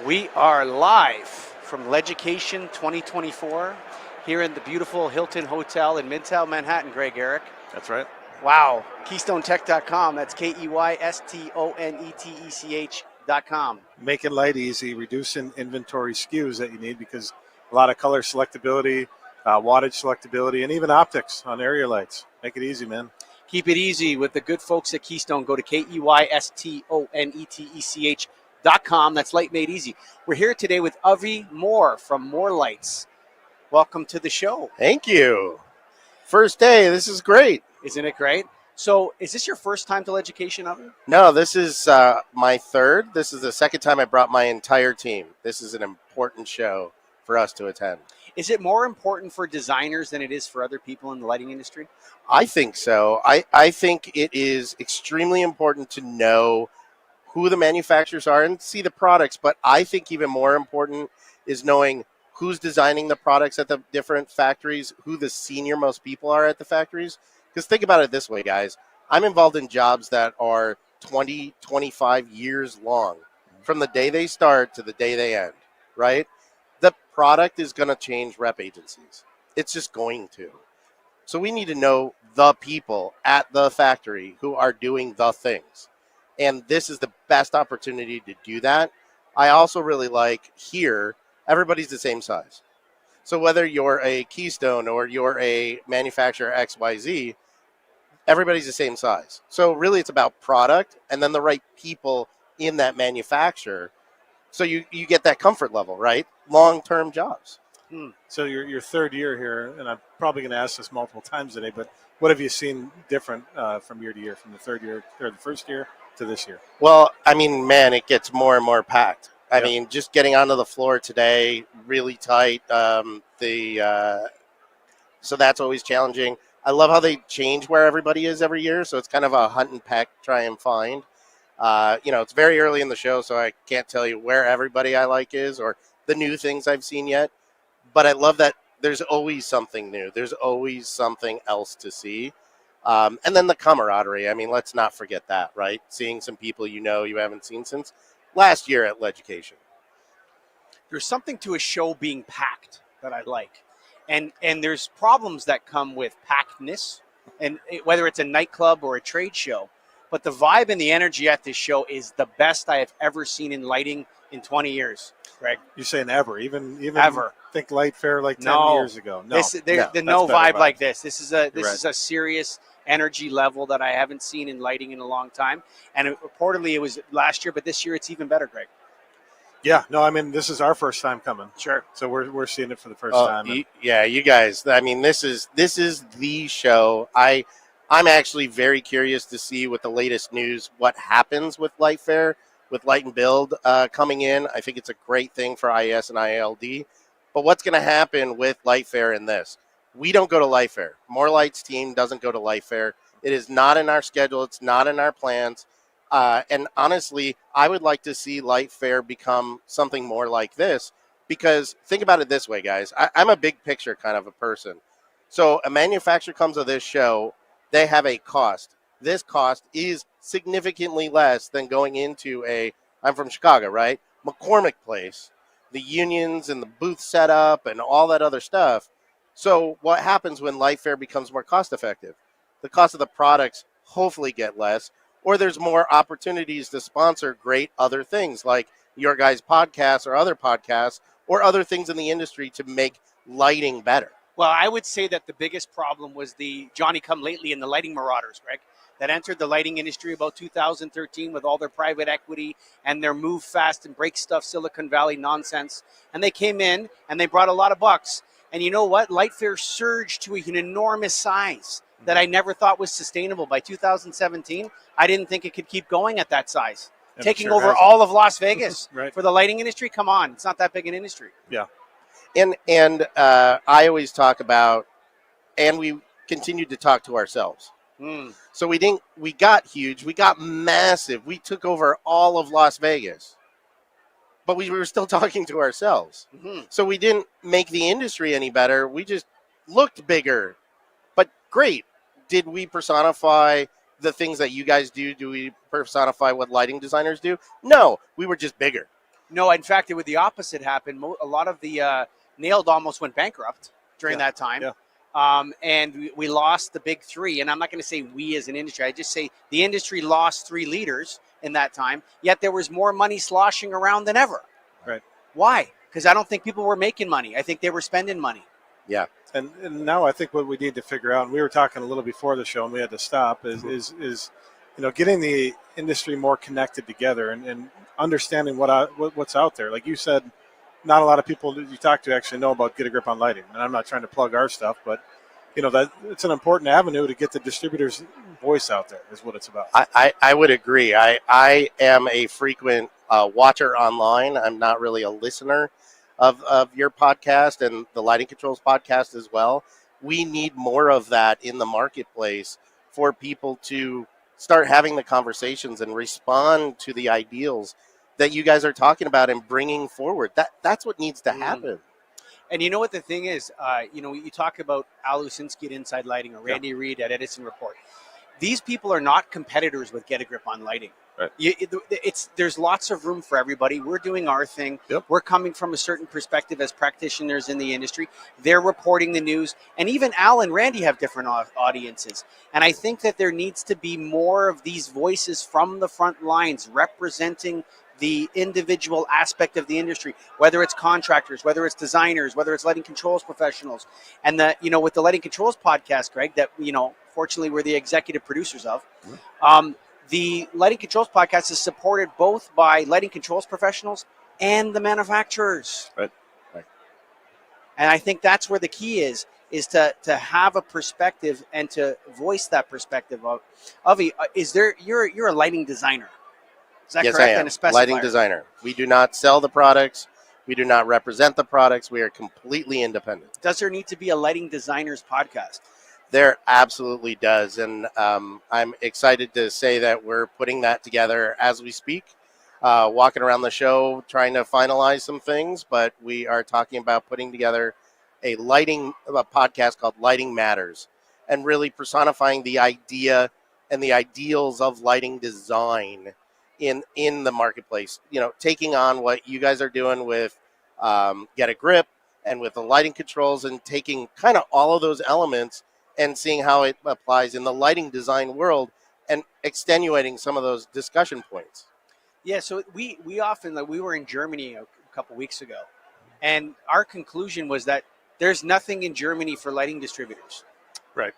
We are live from LEDucation 2024 here in the beautiful Hilton Hotel in Midtown Manhattan, Greg Ehrich. That's right. Wow. KeystoneTech.com. That's KeystoneTech.com. Making light easy, reducing inventory SKUs that you need because a lot of color selectability, wattage selectability, and even optics on area lights. Make it easy, man. Keep it easy with the good folks at Keystone. Go to KeystoneTech.com. That's Light Made Easy. We're here today with Avi Mor from More Lights. Welcome to the show. Thank you. First day. This is great. Isn't it great? So is this your first time to LEDucation, Avi? No, this is my third. This is the second time I brought my entire team. This is an important show for us to attend. Is it more important for designers than it is for other people in the lighting industry? I think so. I think it is extremely important to know who the manufacturers are and see the products. But I think even more important is knowing who's designing the products at the different factories, who the senior most people are at the factories. Because think about it this way, guys. I'm involved in jobs that are 20, 25 years long from the day they start to the day they end, right? The product is going to change rep agencies. It's just going to. So we need to know the people at the factory who are doing the things. And this is the best opportunity to do that. I also really like here, everybody's the same size. So whether you're a Keystone or you're a manufacturer XYZ, everybody's the same size. So really it's about product and then the right people in that manufacturer. So you get that comfort level, right? Long-term jobs. So your third year here, and I'm probably going to ask this multiple times today, but what have you seen different from year to year, from the third year or the first year to this year? Well, I mean, man, it gets more and more packed. I mean, just getting onto the floor today, really tight. So that's always challenging. I love how they change where everybody is every year. So it's kind of a hunt and peck, try and find. It's very early in the show, so I can't tell you where everybody I like is or the new things I've seen yet. But I love that there's always something new. There's always something else to see. And then the camaraderie. I mean, let's not forget that, right? Seeing some people you haven't seen since last year at LEDucation. There's something to a show being packed that I like. And there's problems that come with packedness, and whether it's a nightclub or a trade show. But the vibe and the energy at this show is the best I have ever seen in lighting in 20 years, Greg. You're saying ever, even ever. Think Light Fair like 10 years ago. No, there's no vibe like this. This is a right. a serious energy level that I haven't seen in lighting in a long time. And reportedly it was last year, but this year it's even better, Greg. Yeah, no, I mean, this is our first time coming. Sure. So we're seeing it for the first time. You guys. I mean, this is the show. I'm actually very curious to see what the latest news, what happens with Light Fair, with Light and Build coming in. I think it's a great thing for IES and ILD. But what's going to happen with Light Fair in this? We don't go to Light Fair. More Light's team doesn't go to Light Fair. It is not in our schedule. It's not in our plans. And honestly, I would like to see Light Fair become something more like this, because think about it this way, guys. I'm a big picture kind of a person. So a manufacturer comes to this show, they have a cost. This cost is significantly less than going into I'm from Chicago, right? McCormick Place, the unions and the booth setup and all that other stuff. So what happens when Light Fair becomes more cost effective? The cost of the products hopefully get less, or there's more opportunities to sponsor great other things like your guys' podcasts or other podcasts or other things in the industry to make lighting better. Well, I would say that the biggest problem was the Johnny-come-lately and the lighting marauders, Greg, that entered the lighting industry about 2013 with all their private equity and their move fast and break stuff Silicon Valley nonsense. And they came in and they brought a lot of bucks. And you know what? Light Fair surged to an enormous size that I never thought was sustainable. By 2017, I didn't think it could keep going at that size. And Taking sure over hasn't. all of Las Vegas Right. for the lighting industry? Come on, it's not that big an industry. Yeah. And I always talk about, and we continued to talk to ourselves. So we got huge, we got massive, we took over all of Las Vegas, but we were still talking to ourselves. So we didn't make the industry any better. We just looked bigger, but great. Did we personify the things that you guys do? Do we personify what lighting designers do? No, we were just bigger. No, in fact, it would the opposite happen. A lot of the Nailed almost went bankrupt during that time. Yeah. And we lost the big three. And I'm not going to say we as an industry. I just say the industry lost 3 leaders in that time. Yet there was more money sloshing around than ever. Right. Why? Because I don't think people were making money. I think they were spending money. Yeah. And now I think what we need to figure out, and we were talking a little before the show and we had to stop, is getting the industry more connected together and understanding what's out there. Like you said, not a lot of people that you talk to actually know about Get a Grip on Lighting. And I'm not trying to plug our stuff, but that it's an important avenue to get the distributor's voice out there is what it's about. I would agree. I am a frequent watcher online. I'm not really a listener of your podcast and the Lighting Controls podcast as well. We need more of that in the marketplace for people to start having the conversations and respond to the ideals that you guys are talking about and bringing forward. That's what needs to happen. And you know what the thing is? You talk about Al Usinski at Inside Lighting or Randy Reed at Edison Report. These people are not competitors with Get a Grip on Lighting. Right. There's lots of room for everybody. We're doing our thing. Yep. We're coming from a certain perspective as practitioners in the industry. They're reporting the news. And even Al and Randy have different audiences. And I think that there needs to be more of these voices from the front lines representing the individual aspect of the industry, whether it's contractors, whether it's designers, whether it's lighting controls professionals. And with the Lighting Controls podcast, Greg, that, fortunately we're the executive producers of, the Lighting Controls podcast is supported both by lighting controls professionals and the manufacturers. Right. And I think that's where the key is to have a perspective and to voice that perspective of, Avi, you're a lighting designer. Is that Yes, correct? I am. And a specifier. Lighting designer. We do not sell the products. We do not represent the products. We are completely independent. Does there need to be a lighting designers podcast? There absolutely does. And I'm excited to say that we're putting that together as we speak, walking around the show, trying to finalize some things. But we are talking about putting together a podcast called Lighting Matters and really personifying the idea and the ideals of lighting design in the marketplace, taking on what you guys are doing with Get a Grip and with the lighting controls and taking kind of all of those elements and seeing how it applies in the lighting design world and extenuating some of those discussion points. Yeah, so we often, we were in Germany a couple weeks ago, and our conclusion was that there's nothing in Germany for lighting distributors. Right.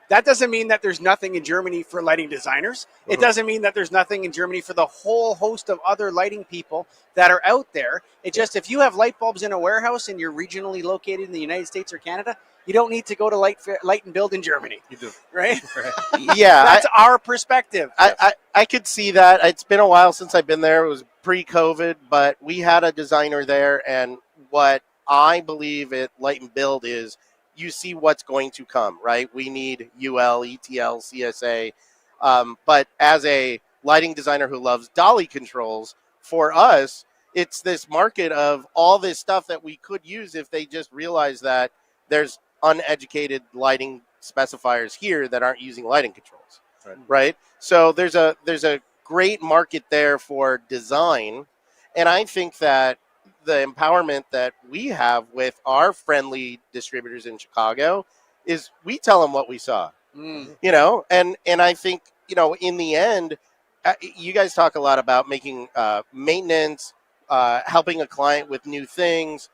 That doesn't mean that there's nothing in Germany for lighting designers. It doesn't mean that there's nothing in Germany for the whole host of other lighting people that are out there. It's just if you have light bulbs in a warehouse and you're regionally located in the United States or Canada, you don't need to go to Light and Build in Germany. You do. Right? Yeah. That's our perspective. I could see that. It's been a while since I've been there. It was pre-COVID, but we had a designer there. And what I believe at Light and Build is you see what's going to come, right? We need UL, ETL, CSA. But as a lighting designer who loves dolly controls, for us, it's this market of all this stuff that we could use if they just realize that there's uneducated lighting specifiers here that aren't using lighting controls, right? So there's a great market there for design. And I think that the empowerment that we have with our friendly distributors in Chicago is we tell them what we saw, and I think, in the end, you guys talk a lot about making maintenance, helping a client with new things.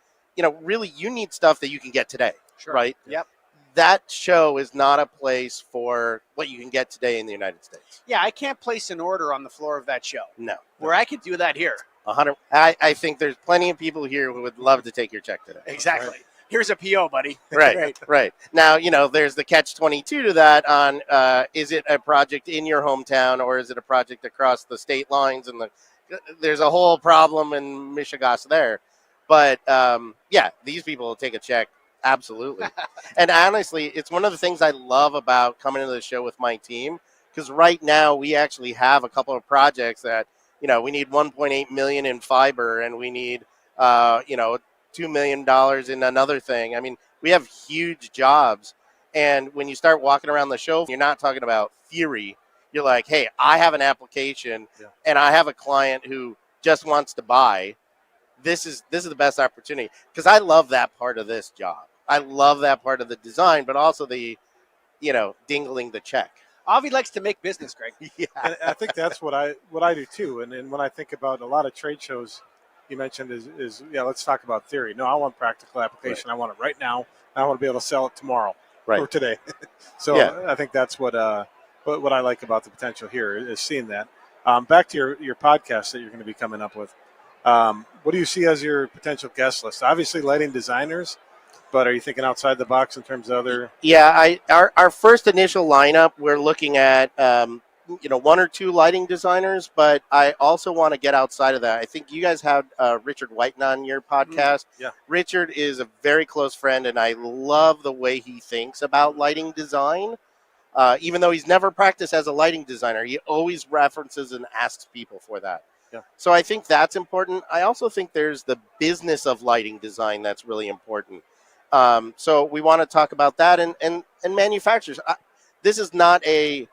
Really you need stuff that you can get today, right? Yep. That show is not a place for what you can get today in the United States. Yeah, I can't place an order on the floor of that show. No. Where I could do that here. 100. I think there's plenty of people here who would love to take your check today. Exactly. Right. Here's a PO, buddy. Right. Now, there's the catch-22 to that on is it a project in your hometown or is it a project across the state lines? And there's a whole problem in Michigas there. But, these people will take a check. Absolutely. And honestly, it's one of the things I love about coming into the show with my team, because right now we actually have a couple of projects that, we need 1.8 million in fiber and we need, $2 million in another thing. I mean, we have huge jobs. And when you start walking around the show, you're not talking about theory. You're like, hey, I have an application and I have a client who just wants to buy, this is the best opportunity, because I love that part of this job. I love that part of the design, but also the, dingling the check. Avi likes to make business, Greg. Yeah. And I think that's what I do too. And when I think about a lot of trade shows, you mentioned is let's talk about theory. No, I want practical application. Right. I want it right now. I want to be able to sell it tomorrow or today. So I think that's what I like about the potential here is seeing that. Back to your podcast that you're going to be coming up with. What do you see as your potential guest list? Obviously, lighting designers. But are you thinking outside the box in terms of other? Yeah, our first initial lineup, we're looking at one or two lighting designers, but I also want to get outside of that. I think you guys had Richard Whiten on your podcast. Yeah, Richard is a very close friend, and I love the way he thinks about lighting design. Even though he's never practiced as a lighting designer, he always references and asks people for that. Yeah. So I think that's important. I also think there's the business of lighting design that's really important. So we want to talk about that and manufacturers. This is not a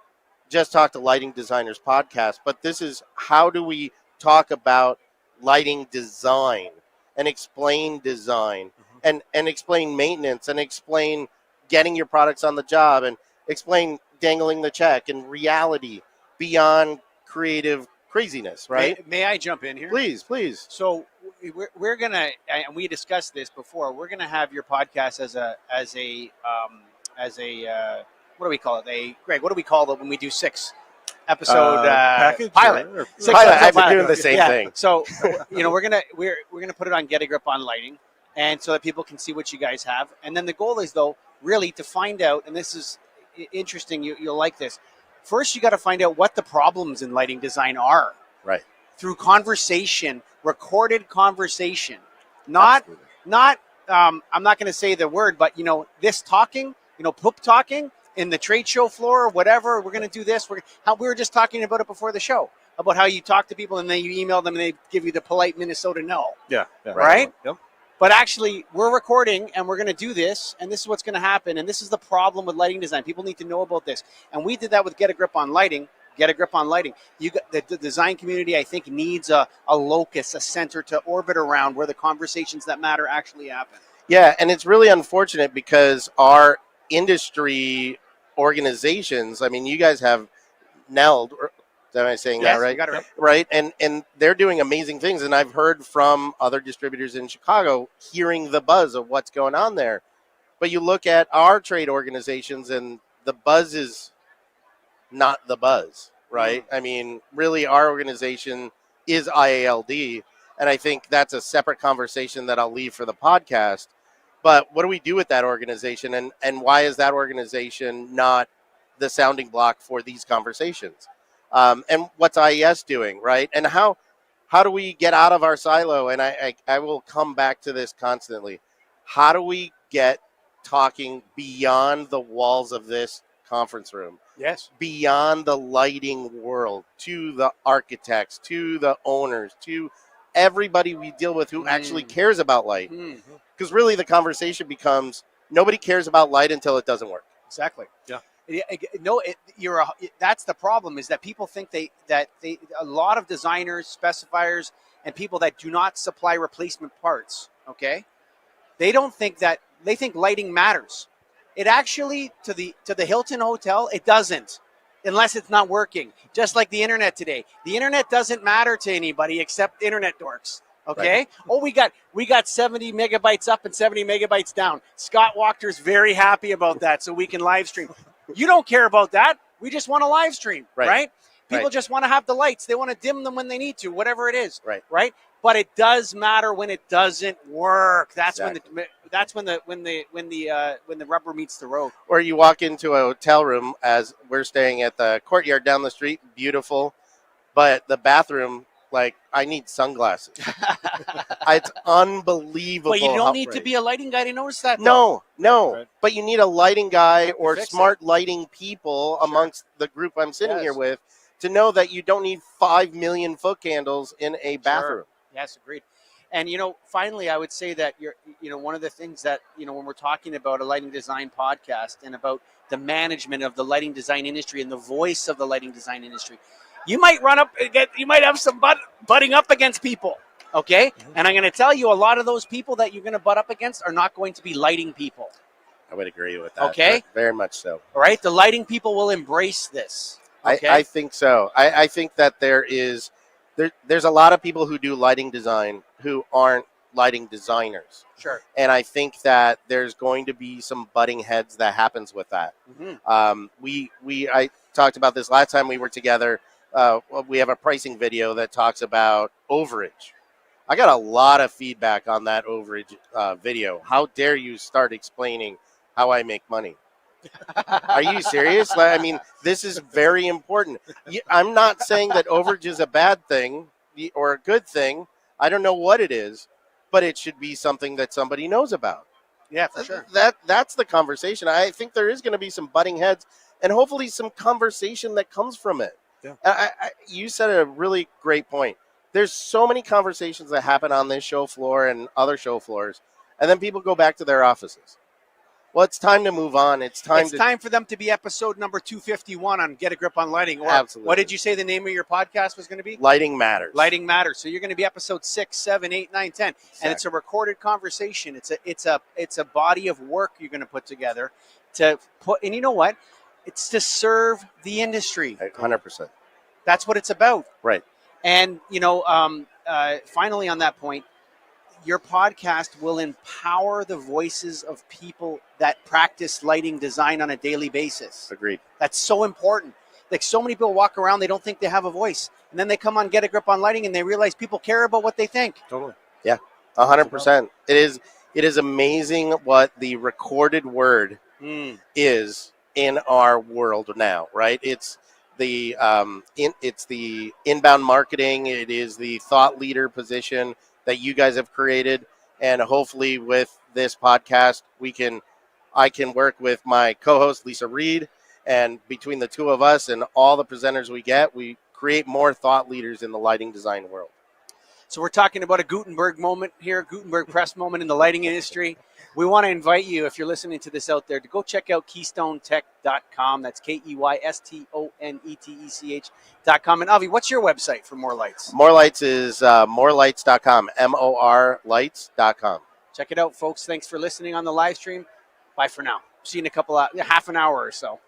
just talk to lighting designers podcast, but this is how do we talk about lighting design and explain design and explain maintenance and explain getting your products on the job and explain dangling the check and reality beyond creative craziness, right? May I jump in here? Please. So we're gonna, and we discussed this before. We're gonna have your podcast as a what do we call it? Greg, what do we call it when we do 6 episode package pilot? or 6 pilot. episode I've been pilot. doing the same thing. So we're gonna put it on Get a Grip on Lighting, and so that people can see what you guys have. And then the goal is though really to find out, and this is interesting. You'll like this. First, you got to find out what the problems in lighting design are. Right. Through conversation, recorded conversation, not. I'm not going to say the word, but this talking, poop talking in the trade show floor or whatever. We're going to do this. We were just talking about it before the show about how you talk to people and then you email them and they give you the polite Minnesota no. Yeah. Right. Yep. But actually, we're recording, and we're going to do this, and this is what's going to happen, and this is the problem with lighting design. People need to know about this, and we did that with Get a Grip on Lighting. Get a Grip on Lighting. The design community, I think, needs a locus, a center to orbit around where the conversations that matter actually happen. Yeah, and it's really unfortunate because our industry organizations, I mean, you guys have Neld. Am I saying that right? You got it right. And they're doing amazing things. And I've heard from other distributors in Chicago hearing the buzz of what's going on there. But you look at our trade organizations and the buzz is not the buzz, right? I mean, really, our organization is IALD. And I think that's a separate conversation that I'll leave for the podcast. But what do we do with that organization? And why is that organization not the sounding block for these conversations? And what's IES doing, right? And how do we get out of our silo? And I will come back to this constantly. How do we get talking beyond the walls of this conference room? Yes. Beyond the lighting world, to the architects, to the owners, to everybody we deal with who actually cares about light. Because really the conversation becomes nobody cares about light until it doesn't work. Exactly. Yeah. No, that's the problem is that people think a lot of designers, specifiers, and people that do not supply replacement parts, okay, they think lighting matters. It actually, to the Hilton Hotel, it doesn't, unless it's not working. Just like the internet today. The internet doesn't matter to anybody except internet dorks. Okay. Right. Oh, we got 70 megabytes up and 70 megabytes down. Scott Walker's very happy about that, so we can live stream. You don't care about that. We just want to live stream, right? People just want to have the lights. They want to dim them when they need to, whatever it is, right? But it does matter when it doesn't work. That's when the rubber meets the road. Or you walk into a hotel room, as we're staying at the Courtyard down the street, beautiful, but the bathroom, like, I need sunglasses. It's unbelievable. But you don't need to be a lighting guy to notice that. No. Right. But you need a lighting guy or smart lighting people amongst the group I'm sitting here with to know that you don't need 5 million foot candles in a bathroom. Yes, agreed. And, finally, I would say that one of the things that, when we're talking about a lighting design podcast and about the management of the lighting design industry and the voice of the lighting design industry, you might run up against, you might have some butting up against people. Okay, and I'm going to tell you, a lot of those people that you're going to butt up against are not going to be lighting people. I would agree with that. Okay, very much so. All right, the lighting people will embrace this. Okay, I think so. I think that there's a lot of people who do lighting design who aren't lighting designers. Sure. And I think that there's going to be some butting heads that happens with that. I talked about this last time we were together. We have a pricing video that talks about overage. I got a lot of feedback on that overage video. How dare you start explaining how I make money? Are you serious? I mean, this is very important. I'm not saying that overage is a bad thing or a good thing. I don't know what it is, but it should be something that somebody knows about. Yeah, for sure. That's the conversation. I think there is going to be some butting heads and hopefully some conversation that comes from it. Yeah. You said a really great point. There's so many conversations that happen on this show floor and other show floors, and then people go back to their offices. Well, it's time to move on. It's time for them to be episode number 251 on Get a Grip on Lighting. Or Absolutely. What did you say the name of your podcast was going to be? Lighting Matters. Lighting Matters. So you're going to be episode 6, 7, 8, 9, 10. Exactly. And it's a recorded conversation. It's a body of work you're going to put together to put, and you know what? It's to serve the industry. 100%. That's what it's about. Right. And, finally on that point, your podcast will empower the voices of people that practice lighting design on a daily basis. Agreed. That's so important. Like, so many people walk around, they don't think they have a voice. And then they come on Get a Grip on Lighting and they realize people care about what they think. Totally. Yeah, 100%. It is amazing what the recorded word is in our world now, right? It's the inbound marketing. It is the thought leader position that you guys have created, and hopefully with this podcast I can work with my co-host Lisa Reed, and between the two of us and all the presenters we get, we create more thought leaders in the lighting design world. So we're talking about a Gutenberg moment here, Gutenberg press moment in the lighting industry. We want to invite you, if you're listening to this out there, to go check out KeystoneTech.com. That's KeystoneTech.com. And Avi, what's your website for More Lights? More Lights is morelights.com, morlights.com. Check it out, folks. Thanks for listening on the live stream. Bye for now. See you in half an hour or so.